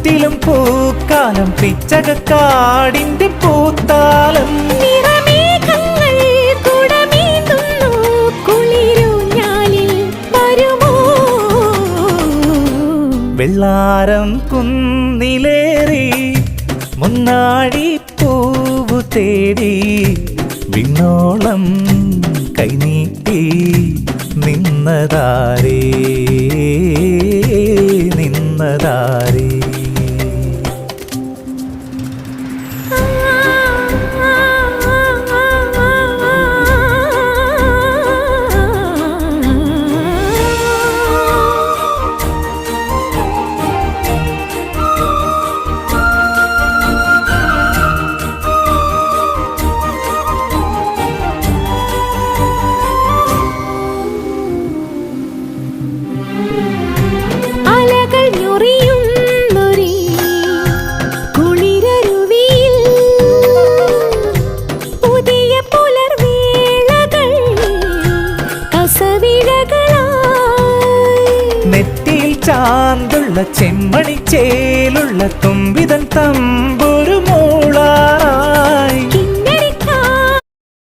ചുറ്റിലും പൂക്കാലം പിച്ചകക്കാടിന്റെ പൂത്താലം വെള്ളാരം കുന്നിലേറി മുന്നാഴി പൂവു തേടി വിണ്ണോളം കൈനീട്ടി നിന്നതാരേ നിന്നതാരേ നെറ്റിയിൽ ചാന്തുള്ള ചെമ്മണിച്ചേലുള്ള തുമ്പിതൻ തമ്പുരു മൂളായി